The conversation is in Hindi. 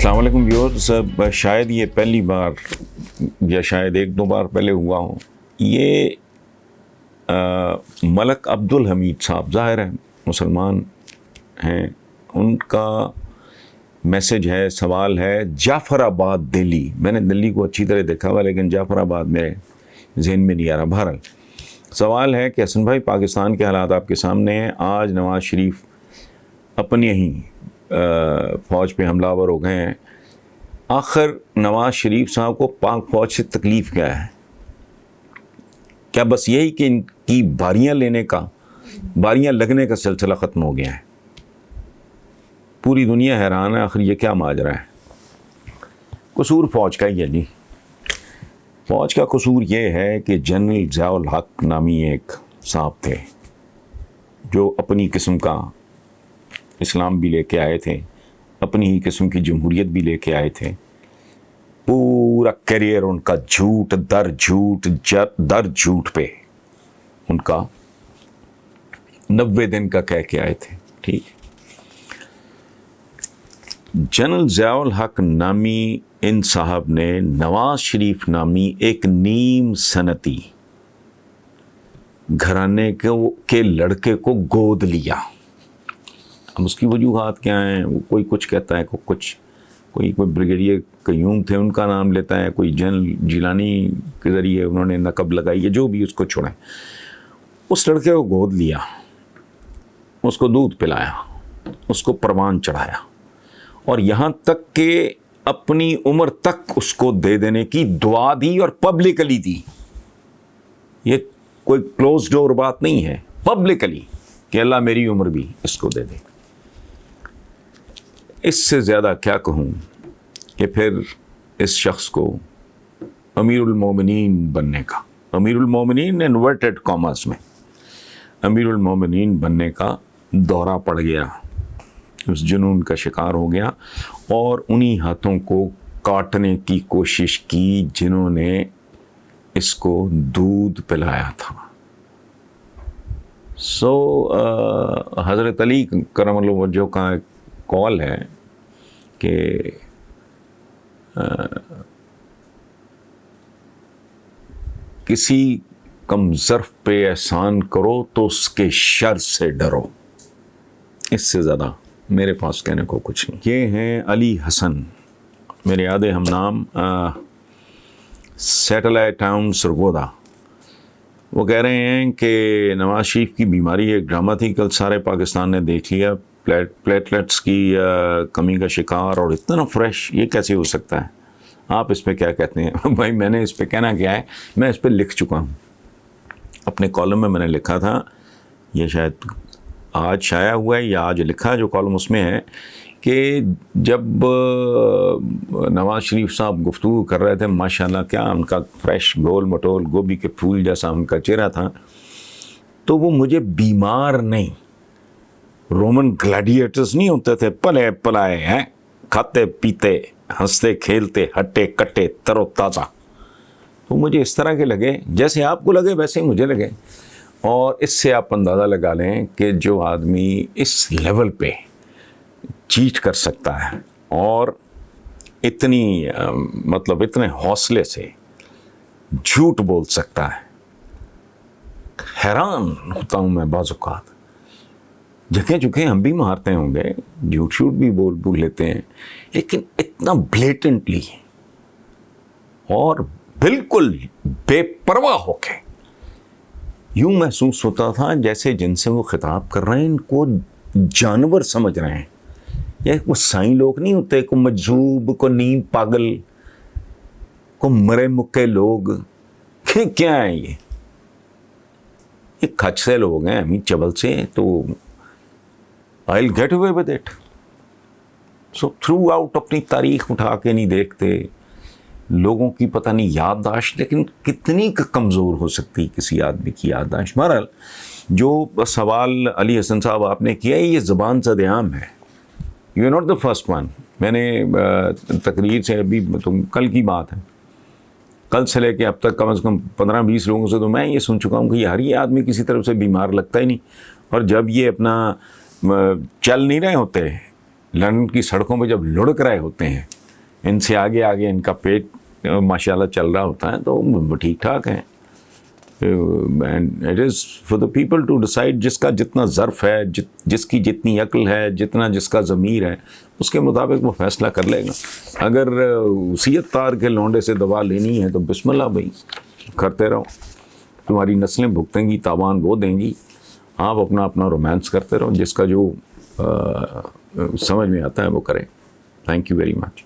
अस्सलाम वालेकुम व्यूअर्स, शायद ये पहली बार या शायद एक दो बार पहले हुआ हो। ये मलक अब्दुल हमीद साहब ज़ाहिर है मुसलमान हैं, उनका मैसेज है, सवाल है जाफ़राबाद दिल्ली। मैंने दिल्ली को अच्छी तरह देखा हुआ लेकिन जाफ़राबाद में जहन में नहीं आ रहा। बहरहाल सवाल है कि हसन भाई, पाकिस्तान के हालात आपके सामने हैं। आज नवाज़ शरीफ अपने ही फ़ौज पे हमलावर हो गए हैं। आखिर नवाज़ शरीफ साहब को पाक फ़ौज से तकलीफ़ क्या है? क्या बस यही कि इनकी बारियां लगने का सिलसिला ख़त्म हो गया है? पूरी दुनिया हैरान है, आखिर ये क्या माजरा है? कसूर फ़ौज का ही है जी। फ़ौज का कसूर ये है कि जनरल ज़ियाउल हक नामी एक साहब थे जो अपनी किस्म का इस्लाम भी लेके आए थे, अपनी ही किस्म की जमहूरियत भी लेके आए थे। पूरा करियर उनका झूठ दर झूठ पे उनका 90 दिन का कह के आए थे। ठीक, जनरल ज़ियाउल हक नामी इन साहब ने नवाज शरीफ नामी एक नीम सनती घराने के लड़के को गोद लिया। अब उसकी वजूहात क्या हैं? वो कोई कुछ कहता है, कोई ब्रिगेडियर कयूम थे उनका नाम लेता है, कोई जनरल जिलानी के ज़रिए उन्होंने नकब लगाई है, जो भी उसको छोड़ें। उस लड़के को गोद लिया, उसको दूध पिलाया, उसको परवान चढ़ाया और यहाँ तक कि अपनी उम्र तक उसको दे देने की दुआ दी और पब्लिकली दी। ये कोई क्लोज डोर बात नहीं है, पब्लिकली कि अल्लाह मेरी उम्र भी इसको दे दे। इससे ज़्यादा क्या कहूँ कि फिर इस शख्स को अमीरुल मोमिनीन बनने का, अमीरुल मोमिनीन इन्वर्टेड कॉमर्स में अमीरुल मोमिनीन बनने का दौरा पड़ गया, उस जुनून का शिकार हो गया और उन्हीं हाथों को काटने की कोशिश की जिन्होंने इसको दूध पिलाया था। हज़रत अली करमल्लाहु वजहहू का कॉल है कि किसी कमज़र्फ पे एहसान करो तो उसके शर से डरो। इससे ज़्यादा मेरे पास कहने को कुछ नहीं। ये हैं अली हसन, मेरे याद हम नाम, सैटेलाइट टाउन सरगोदा। वो कह रहे हैं कि नवाज़ शरीफ की बीमारी एक ड्रामा थी, कल सारे पाकिस्तान ने देख लिया। प्लेटलेट्स की कमी का शिकार और इतना फ्रेश, ये कैसे हो सकता है? आप इस पर क्या कहते हैं? भाई मैंने इस पर कहना क्या है, मैं इस पर लिख चुका हूँ अपने कॉलम में। मैंने लिखा था, ये शायद आज शाया हुआ है या आज लिखा, जो कॉलम उसमें है कि जब नवाज़ शरीफ साहब गुफ्तगू कर रहे थे, माशाल्लाह क्या उनका फ्रेश गोल मटोल गोभी के फूल जैसा उनका चेहरा था, तो वो मुझे बीमार नहीं, रोमन ग्लैडिएटर्स नहीं होते थे, पले पलाए हैं, खाते पीते हंसते खेलते हट्टे कट्टे तरोताज़ा, तो मुझे इस तरह के लगे। जैसे आपको लगे वैसे ही मुझे लगे। और इससे आप अंदाज़ा लगा लें कि जो आदमी इस लेवल पे चीट कर सकता है और इतनी इतने हौसले से झूठ बोल सकता है, हैरान होता हूँ मैं। बाज़ औक़ात जगह जगह हम भी मारते होंगे, झूठ शूठ भी बोल लेते हैं, लेकिन इतना ब्लेटेंटली और बिल्कुल बेपरवाह होके यूँ महसूस होता था जैसे जिनसे वो खिताब कर रहे हैं इनको जानवर समझ रहे हैं। या वो साईं लोग नहीं होते, को मजजूब, को नीम पागल, को मरे मुक्के लोग, क्या है ये खच से लोग हैं, अमीर चबल से, तो I will get away with it. So through out अपनी तारीख उठा के नहीं देखते लोगों की, पता नहीं याददाश्त, लेकिन कितनी कमज़ोर हो सकती किसी आदमी की याददाश्त। बहरहाल जो सवाल अली हसन साहब आपने किया, ये ज़बान सदेआम है, you are not the first one. मैंने तकरीर से अभी तो कल की बात है, कल से लेके अब तक कम से कम 15-20 लोगों से तो मैं ये सुन चुका हूँ कि यार ये आदमी किसी तरफ से बीमार लगता ही नहीं। और जब ये अपना चल नहीं रहे होते, लंदन की सड़कों पे जब लुढ़क रहे होते हैं इनसे आगे आगे इनका पेट माशाल्लाह चल रहा होता है तो ठीक ठाक है। And it is for the people to decide, जिसका जितना ज़र्फ है, जिसकी जितनी अक्ल है, जितना जिसका ज़मीर है, उसके मुताबिक वो फैसला कर लेगा। अगर वसीयत तार के लौंडे से दवा लेनी है तो बिस्मिल्लाह भाई, करते रहो, तुम्हारी नस्लें भुगतेंगी, तावान वो देंगी, आप अपना अपना रोमांस करते रहो, जिसका जो समझ में आता है वो करें। Thank you very much.